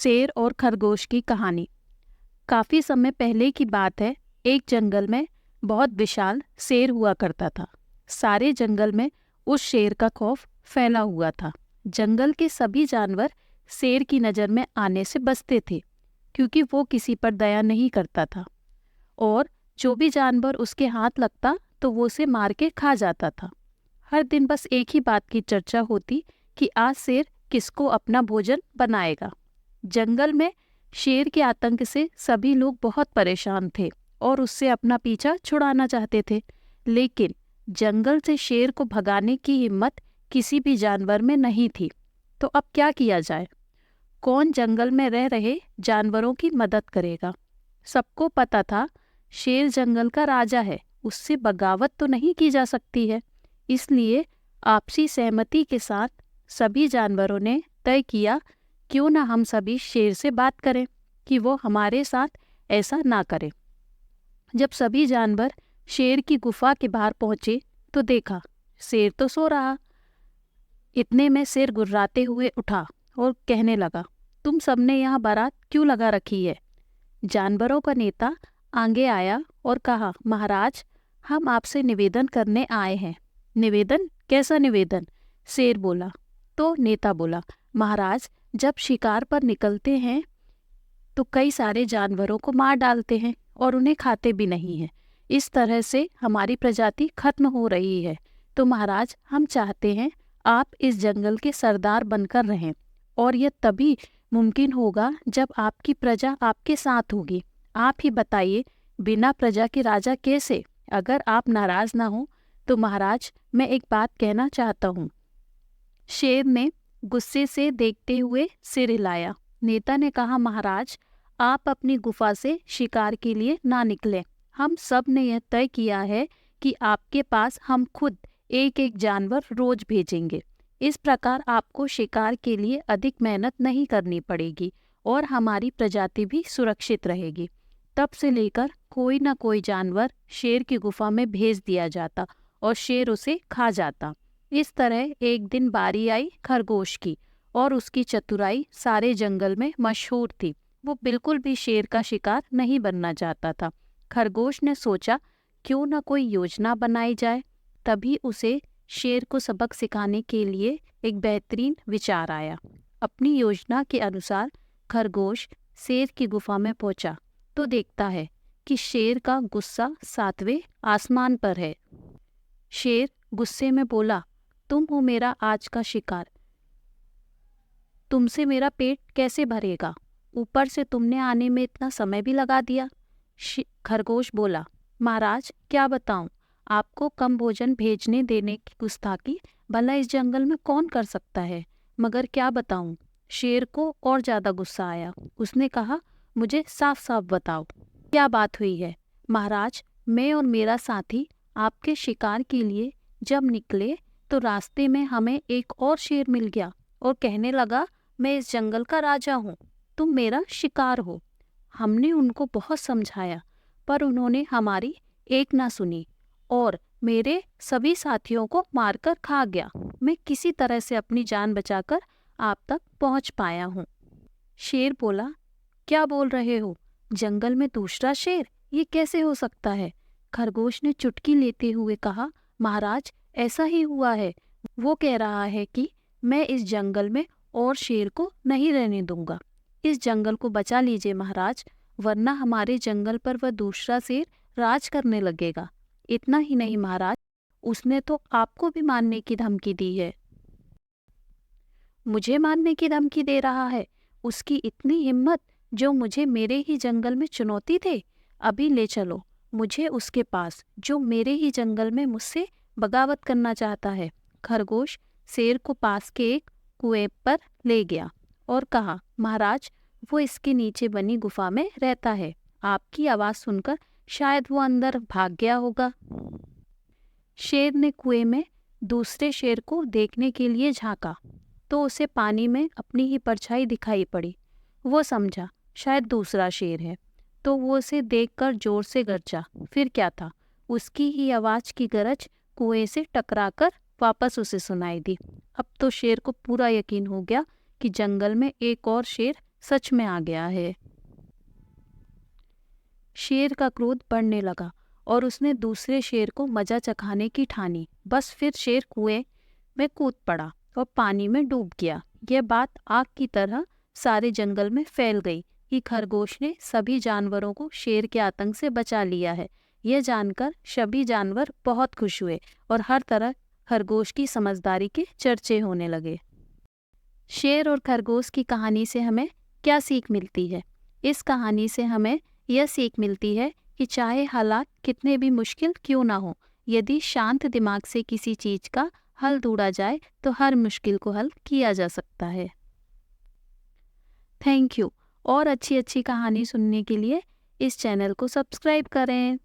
शेर और खरगोश की कहानी। काफी समय पहले की बात है। एक जंगल में बहुत विशाल शेर हुआ करता था। सारे जंगल में उस शेर का खौफ फैला हुआ था। जंगल के सभी जानवर शेर की नज़र में आने से बचते थे, क्योंकि वो किसी पर दया नहीं करता था और जो भी जानवर उसके हाथ लगता तो वो उसे मार के खा जाता था। हर दिन बस एक ही बात की चर्चा होती कि आज शेर किसको अपना भोजन बनाएगा। जंगल में शेर के आतंक से सभी लोग बहुत परेशान थे और उससे अपना पीछा छुड़ाना चाहते थे, लेकिन जंगल से शेर को भगाने की हिम्मत किसी भी जानवर में नहीं थी। तो अब क्या किया जाए? कौन जंगल में रह रहे जानवरों की मदद करेगा? सबको पता था शेर जंगल का राजा है, उससे बगावत तो नहीं की जा सकती है। इसलिए आपसी सहमति के साथ सभी जानवरों ने तय किया, क्यों ना हम सभी शेर से बात करें कि वो हमारे साथ ऐसा ना करे। जब सभी जानवर शेर की गुफा के बाहर पहुंचे तो देखा शेर तो सो रहा। इतने में शेर गुर्राते हुए उठा और कहने लगा, तुम सबने यहाँ बारात क्यों लगा रखी है? जानवरों का नेता आगे आया और कहा, महाराज, हम आपसे निवेदन करने आए हैं। निवेदन? कैसा निवेदन? शेर बोला। तो नेता बोला, महाराज, जब शिकार पर निकलते हैं तो कई सारे जानवरों को मार डालते हैं और उन्हें खाते भी नहीं हैं। इस तरह से हमारी प्रजाति खत्म हो रही है। तो महाराज, हम चाहते हैं आप इस जंगल के सरदार बनकर रहें, और यह तभी मुमकिन होगा जब आपकी प्रजा आपके साथ होगी। आप ही बताइए, बिना प्रजा के राजा कैसे? अगर आप नाराज ना हो तो महाराज, मैं एक बात कहना चाहता हूँ। शेर ने गुस्से से देखते हुए सिर हिलाया। नेता ने कहा, महाराज, आप अपनी गुफा से शिकार के लिए ना निकलें। हम सब ने यह तय किया है कि आपके पास हम खुद एक एक जानवर रोज भेजेंगे। इस प्रकार आपको शिकार के लिए अधिक मेहनत नहीं करनी पड़ेगी और हमारी प्रजाति भी सुरक्षित रहेगी। तब से लेकर कोई ना कोई जानवर शेर की गुफा में भेज दिया जाता और शेर उसे खा जाता। इस तरह एक दिन बारी आई खरगोश की, और उसकी चतुराई सारे जंगल में मशहूर थी। वो बिल्कुल भी शेर का शिकार नहीं बनना चाहता था। खरगोश ने सोचा, क्यों ना कोई योजना बनाई जाए। तभी उसे शेर को सबक सिखाने के लिए एक बेहतरीन विचार आया। अपनी योजना के अनुसार खरगोश शेर की गुफा में पहुंचा तो देखता है कि शेर का गुस्सा 7वें आसमान पर है। शेर गुस्से में बोला, तुम हो मेरा आज का शिकार, तुमसे मेरा पेट कैसे भरेगा? ऊपर से तुमने आने में इतना समय भी लगा दिया। खरगोश बोला, महाराज, क्या बताऊं, आपको कम भोजन भेजने देने की गुस्ताखी भला इस जंगल में कौन कर सकता है? मगर क्या बताऊं? शेर को और ज्यादा गुस्सा आया। उसने कहा, मुझे साफ साफ बताओ, क्या बात हुई है? महाराज, मैं और मेरा साथी आपके शिकार के लिए जब निकले तो रास्ते में हमें एक और शेर मिल गया और कहने लगा, मैं इस जंगल का राजा हूँ, तुम मेरा शिकार हो। हमने उनको बहुत समझाया, पर उन्होंने हमारी एक ना सुनी और मेरे सभी साथियों को मारकर खा गया। मैं किसी तरह से अपनी जान बचाकर आप तक पहुँच पाया हूँ। शेर बोला, क्या बोल रहे हो? जंगल में दूसरा शेर? ये कैसे हो सकता है? खरगोश ने चुटकी लेते हुए कहा, महाराज, ऐसा ही हुआ है। वो कह रहा है कि मैं इस जंगल में और शेर को नहीं रहने दूंगा। इस जंगल को बचा लीजिए महाराज, वरना हमारे जंगल पर वह दूसरा शेर राज करने लगेगा। इतना ही नहीं महाराज, उसने तो आपको भी मारने की धमकी दी है। मुझे मारने की धमकी दे रहा है? उसकी इतनी हिम्मत, जो मुझे मेरे ही जंगल में चुनौती दे। अभी ले चलो मुझे उसके पास, जो मेरे ही जंगल में मुझसे बगावत करना चाहता है। खरगोश शेर को पास के एक कुएं पर ले गया और कहा, महाराज, वो इसके नीचे बनी गुफा में रहता है। आपकी आवाज़ सुनकर शायद वो अंदर भाग गया होगा। शेर ने कुएं में दूसरे शेर को देखने के लिए झांका तो उसे पानी में अपनी ही परछाई दिखाई पड़ी। वो समझा शायद दूसरा शेर है, तो वो उसे देखकर जोर से गरजा। फिर क्या था, उसकी ही आवाज़ की गरज कुएं से टकराकर वापस उसे सुनाई दी। अब तो शेर को पूरा यकीन हो गया कि जंगल में एक और शेर सच में आ गया है। शेर का क्रोध बढ़ने लगा और उसने दूसरे शेर को मजा चखाने की ठानी। बस फिर शेर कुएं में कूद पड़ा और पानी में डूब गया। यह बात आग की तरह सारे जंगल में फैल गई कि खरगोश ने सभी जानवरों को शेर के आतंक से बचा लिया है। यह जानकर सभी जानवर बहुत खुश हुए और हर तरह खरगोश की समझदारी के चर्चे होने लगे। शेर और खरगोश की कहानी से हमें क्या सीख मिलती है? इस कहानी से हमें यह सीख मिलती है कि चाहे हालात कितने भी मुश्किल क्यों ना हो, यदि शांत दिमाग से किसी चीज का हल ढूंढा जाए तो हर मुश्किल को हल किया जा सकता है। Thank you. और अच्छी अच्छी कहानी सुनने के लिए इस चैनल को सब्सक्राइब करें।